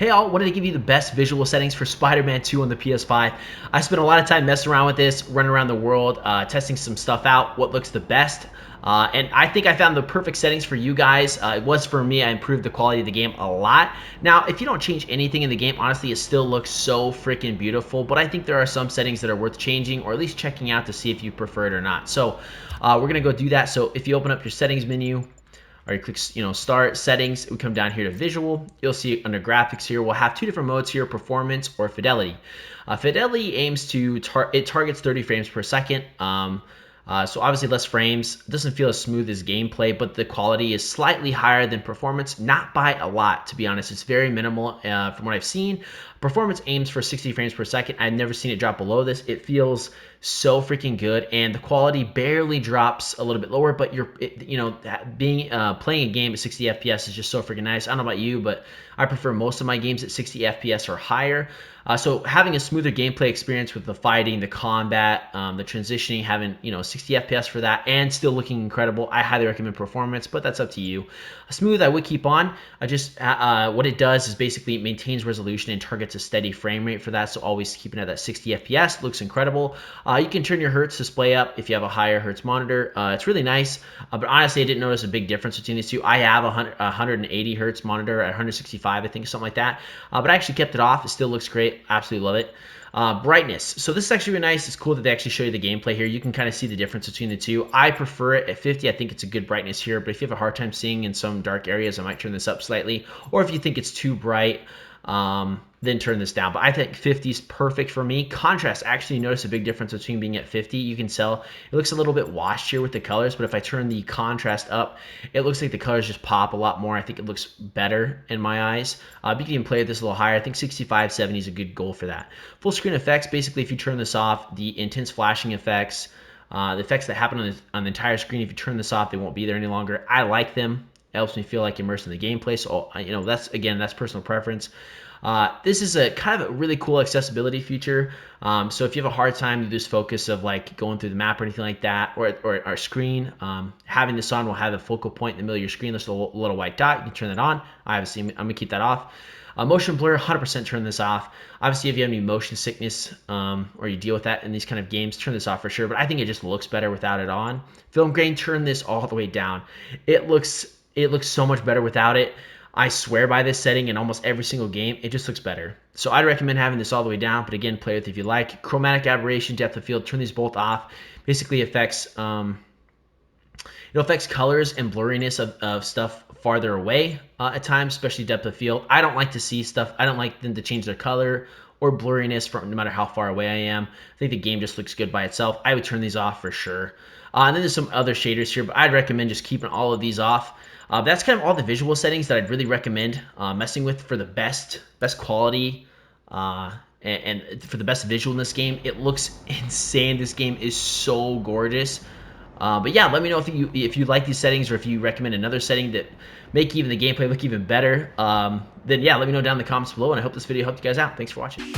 Hey all, wanted to give you the best visual settings for Spider-Man 2 on the PS5. I spent a lot of time messing around with this, running around the world, testing some stuff out, what looks the best. And I think I found the perfect settings for you guys. It was for me. I improved the quality of the game a lot. Now, if you don't change anything in the game, honestly, it still looks so freaking beautiful. But I think there are some settings that are worth changing or at least checking out to see if you prefer it or not. So we're going to go do that. So if you open up your settings menu, or you click, start settings, we come down here to visual. You'll see under graphics here, we'll have two different modes here, performance or fidelity. Fidelity aims to, it targets 30 frames per second. So obviously less frames, it doesn't feel as smooth as gameplay, but the quality is slightly higher than performance, not by a lot, to be honest. It's very minimal from what I've seen. Performance aims for 60 frames per second. I've never seen it drop below this. It feels so freaking good, and the quality barely drops a little bit lower, but playing a game at 60 FPS is just so freaking nice. I don't know about you, but I prefer most of my games at 60 FPS or higher. So having a smoother gameplay experience with the fighting, the combat, the transitioning, having 60 FPS for that, and still looking incredible, I highly recommend performance, but that's up to you. Smooth, I would keep on. What it does is basically it maintains resolution and targets a steady frame rate for that, so always keeping it at that 60 FPS. Looks incredible. You can turn your Hertz display up if you have a higher Hertz monitor. It's really nice, but honestly, I didn't notice a big difference between these two. I have a 180 Hertz monitor at 165, I think, something like that, but I actually kept it off. It still looks great. Absolutely love it. Brightness. So this is actually really nice. It's cool that they actually show you the gameplay here. You can kind of see the difference between the two. I prefer it at 50. I think it's a good brightness here, but if you have a hard time seeing in some dark areas, I might turn this up slightly. Or if you think it's too bright, then turn this down. But I think 50 is perfect for me. Contrast, actually notice a big difference between being at 50. You can tell it looks a little bit washed here with the colors, but if I turn the contrast up, it looks like the colors just pop a lot more. I think it looks better in my eyes. You can even play with this a little higher. I think 65, 70 is a good goal for that. Full screen effects, basically if you turn this off, the intense flashing effects, the effects that happen on the entire screen, if you turn this off, they won't be there any longer. I like them. It helps me feel like immersed in the gameplay. So, that's personal preference. This is a kind of a really cool accessibility feature. So if you have a hard time, you just focus of like going through the map or anything like that, or our screen, having this on will have a focal point in the middle of your screen. There's a little white dot. You can turn that on. Obviously, I'm gonna keep that off. Motion blur, 100% turn this off. Obviously, if you have any motion sickness or you deal with that in these kind of games, turn this off for sure. But I think it just looks better without it on. Film grain, turn this all the way down. It looks so much better without it. I swear by this setting in almost every single game. It just looks better. So I'd recommend having this all the way down, but again, play with it if you like. Chromatic aberration, depth of field, turn these both off. Basically affects colors and blurriness of stuff farther away at times, especially depth of field. I don't like to see stuff. I don't like them to change their color or blurriness from no matter how far away I am. I think the game just looks good by itself. I would turn these off for sure. And then there's some other shaders here, but I'd recommend just keeping all of these off. That's kind of all the visual settings that I'd really recommend messing with for the best quality and for the best visual in this game. It looks insane. This game is so gorgeous. But yeah, let me know if you like these settings or if you recommend another setting that make even the gameplay look even better. Then yeah, let me know down in the comments below, and I hope this video helped you guys out. Thanks for watching.